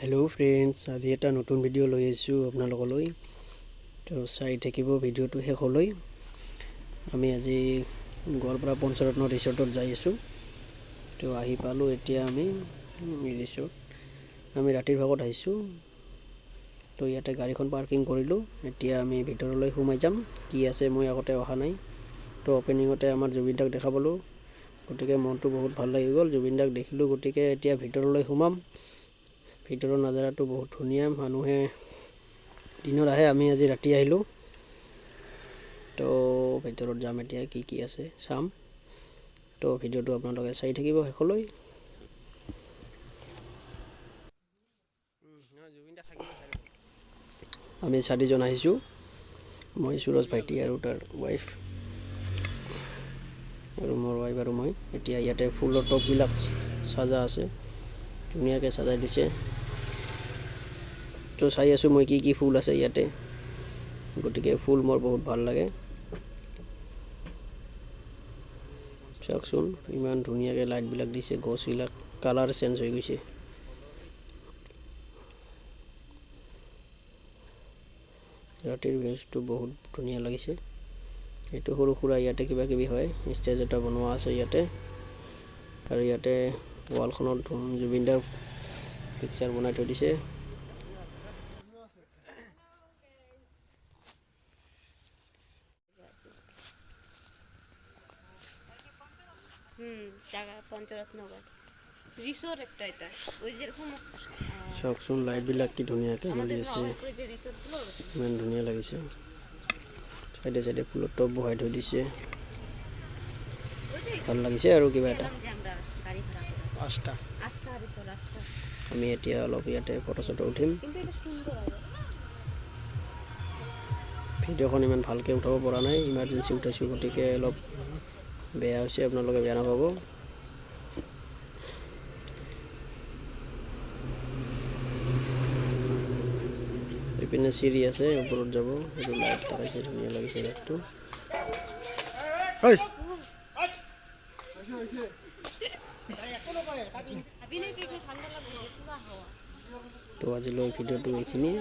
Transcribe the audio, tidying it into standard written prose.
Hello friends, আজি এটা নতুন ভিডিও লৈ আহিছো আপোনালোকলৈ। তো চাই থাকিব ভিডিওটো শেষলৈ। আমি আজি গোৱালপাৰা পঞ্চৰত্ন ৰিসৰ্টত যাই আছো। তো আহি পালো এতিয়া আমি ৰিসৰ্ট। আমি ৰাতিৰ ভাগত আহিছো। তো ইয়াতে গাড়ীখন পাৰ্কিং কৰিলো। এতিয়া আমি ভিতৰলৈ সোমাই যাম। কি আছে মই আগতে অহা নাই। তো ওপেনিংতে আমাৰ জুবিন দাক দেখা পালো। গতিকে মনটো বহুত ভাল লাগি গ'ল। জুবিন দাক দেখিলো, গতিকে এতিয়া ভিতৰলৈ সোমাম। ভিতৰৰ নজাৰাটো বহুত ধুনীয়া। মানুহে দিনত আহে, আমি আজি ৰাতি আহিলো। তো ভিতৰত যাম, এতিয়া কি কি আছে চাম। তো ভিডিওটো আপোনালোকে চাই থাকিব শেষলৈ। আমি 4জন আহিছো। মই সুৰজ ভাইটি আৰু তাৰ ৱাইফ আৰু মোৰ ৱাইফ আৰু মই। এতিয়া ইয়াতে ফুলৰ টপবিলাক সাজা আছে, ধুনীয়াকৈ সাজাই দিছে। তো চাই আছো মই কি কি ফুল আছে ইয়াতে। গতিকে ফুল মোৰ বহুত ভাল লাগে। চাওকচোন ইমান ধুনীয়াকৈ লাইটবিলাক দিছে। গছবিলাক কালাৰ চেঞ্জ হৈ গৈছে। ৰাতিৰ ভিউজটো বহুত ধুনীয়া লাগিছে। এইটো সৰু সুৰা ইয়াতে কিবা কিবি হয়। ষ্টেজ এটা বনোৱা আছে ইয়াতে। আৰু ইয়াতে ৱালখনত জুবিন দাৰ পিকচাৰ বনাই থৈ দিছে। চাওকচোন লাইটবিলাক কি ধুনীয়াকৈ জ্বলি আছে। ইমান ধুনীয়া লাগিছে। চাইডে চাইডে ফুলৰ টব বহাই থৈ দিছে। ভাল লাগিছে আৰু কিবা এটা। আমি এতিয়া অলপ ইয়াতে ফটো চটো উঠিম। ভিডিঅ'খন ইমান ভালকৈ উঠাব পৰা নাই, ইমাৰ্জেঞ্চি উঠাইছোঁ, গতিকে অলপ বেয়া হৈছে, আপোনালোকে বেয়া নাপাব। ইপিনে চিৰি আছে, ওপৰত যাব। সেইটো লাইট লগাইছে, ধুনীয়া লাগিছে লাইটটো। তো আজিলৈ ভিডিঅ'টো এইখিনিয়ে।